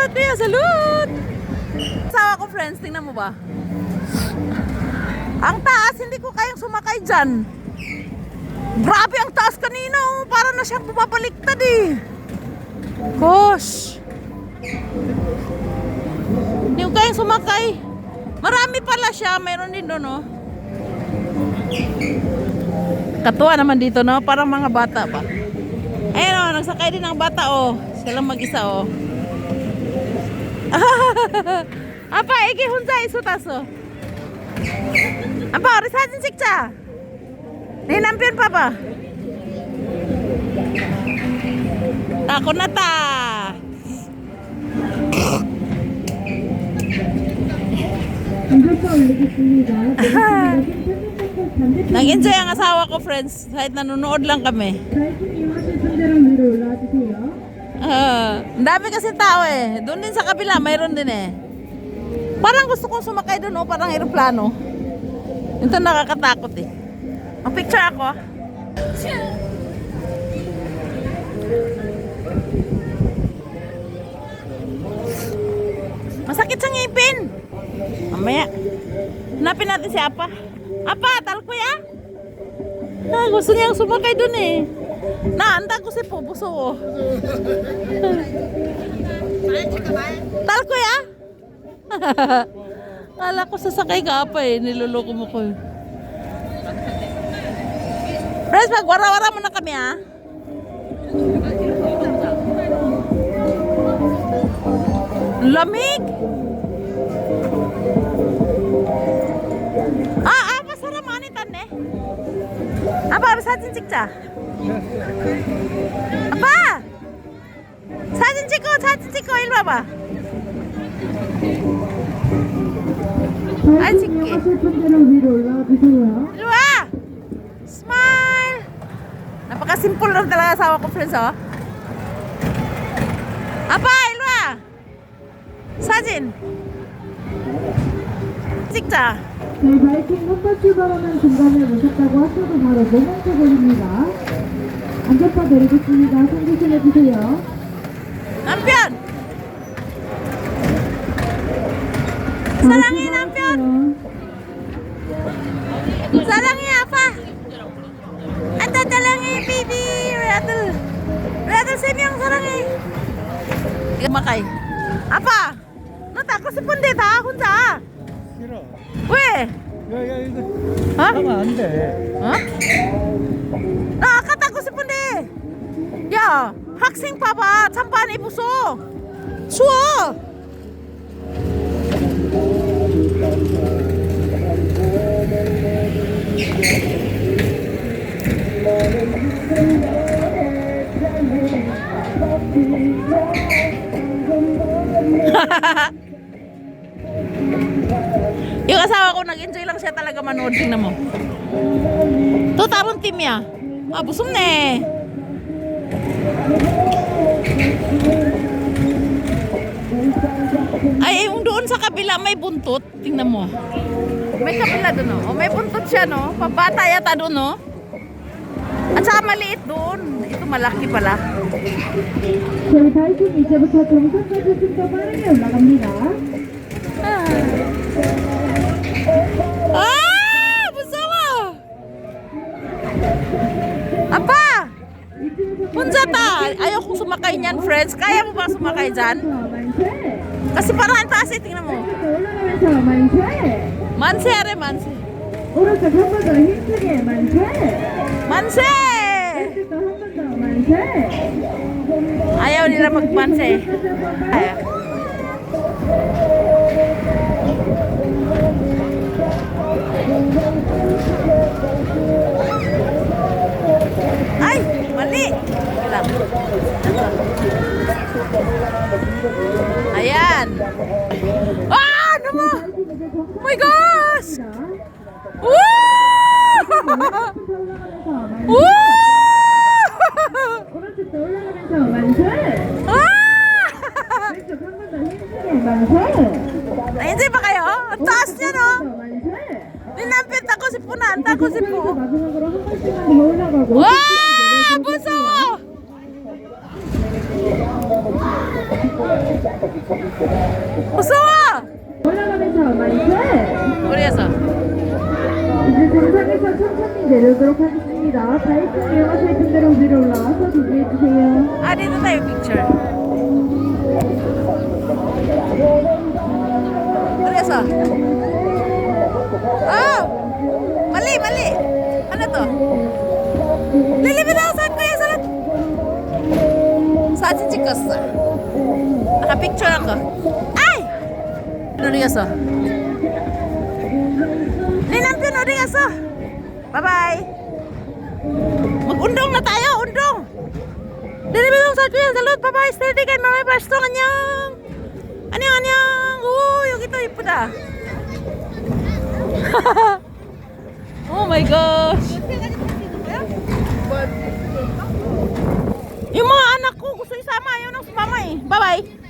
Kuya, salute! Asawa ko, friends, tingnan mo ba? Ang taas, hindi ko kayang sumakay dyan. Grabe ang taas kanina, oh. Para na siyang bumabaliktad eh. Gosh. Hindi ko kayang sumakay. Marami pala siya, mayroon din doon, oh. Katuwa naman dito, no? Parang mga bata pa. Ayun, oh, nagsakay din ang bata, oh. Sila mag-isa, oh. Apa, iki 혼자 있었어. 아빠, 우리 사진 찍자. 내 남편 봐봐. Ako na ta. Nag-enjoy ang asawa ko, friends. Kahit nanonood lang kami. Ang dami kasi tao eh. Doon din sa kabila, mayroon din eh. Parang gusto kong sumakay doon, oh, parang aeroplano. Ito nakakatakot eh. Ang picture ako. Masakit sa ngipin. Mamaya. Hanapin natin si Apa. Apa, talkuya? Ah, gusto niyang sumakay doon eh. Naanda ko si Pupuso, oh. Talkuya? Kala ko sasakay ka pa eh. Niloloko mo ko eh. Friends, magwara-wara muna kami ah. Lamig. masarap manitan eh. Apa, 사진 찍자. 아빠! 사진 찍고 일로 와봐. 아, 찍게. 일로 와! Smile! Napaka-simple lang talaga asawa ko, friends, oh. 아빠, 일로 와! 사진! 찍자. 네, 바이킹 한번 출발하면 중간에 오셨다고 하셔도 바로 모먼트 걸립니다. 안전바 내리겠습니다. 손 조심해주세요. 남편! 사랑해, 남편! 사랑해, 아빠! 안다, 사랑해, 비비! 우리 아들 3명 사랑해! 막아이. 아빠! 너 닦고 싶은데 다 혼자! 싫어. 왜? 야, 이거 어? 하면 안 돼. 어? 나 아까 닦고 싶은데. 야, 학생 봐봐. 잠깐 입었어. 추워. Yung asawa ko nag-enjoy lang siya talaga manood. Tingnan mo. To tarong team ya. Ah, busog na eh. Ay, yung doon sa kabila may buntot. Tingnan mo. May kabila doon, oh. May buntot siya, no? Pabata yata doon, no? At saka maliit doon. Ito malaki pala. 저희 바이킹 이제부터 정상까지 좀 더 빠르게 올라갑니다. Ah! Musawa! Apa! Punsa ta! Ayaw kong sumakay niyan, friends. Kaya mo ba sumakay dyan? Kasi parang ang taas eh. Tingnan mo. 올라가면서 만세! Manse, are, manse. 오른쪽 한 번 더 힘쓰게 만세! Manse! 왼쪽도 한 번 더 만세! Ayaw nila magmanse. Ayaw. Ay! Mali! Lang. Ayan! Ah! Ano mo? Oh my gosh! Woo! Woo! 오른쪽도 올라가면서 만세! Ah! 왼쪽 한 번 더 힘쓰게 만세! Nainjay ba kayo? Ang taas niya, no? 만세! Ninampit ako si Punan. Tako si 그래서 Po. 마지막으로 한 번씩만 더 올라가고 와! 무서워! 무서워! 올라가면서 만세! 우리에서. 이제 정상에서 천천히 내려오도록 하겠습니다. 바이크 이용하실 분들은 위로 올라와서 대기해주세요. I didn't take a picture. 우리에서. Mali, mali. Ano to? Lilipid ako saan kuya? Saan? Saan si Chicos? Naka-picture ako. Ay! Nuriyaso. Nilampion Nuriyaso. Bye-bye. Mag-undong na tayo, undong. Lilipid ako saan kuya? Salud, bye-bye. Steady kayo, mamay pasto. Anyang. Anyang. Yung ito, ipuda. Oh my gosh. Yung mga anak ko gusto isama, ayaw nang sumama eh. Bye-bye.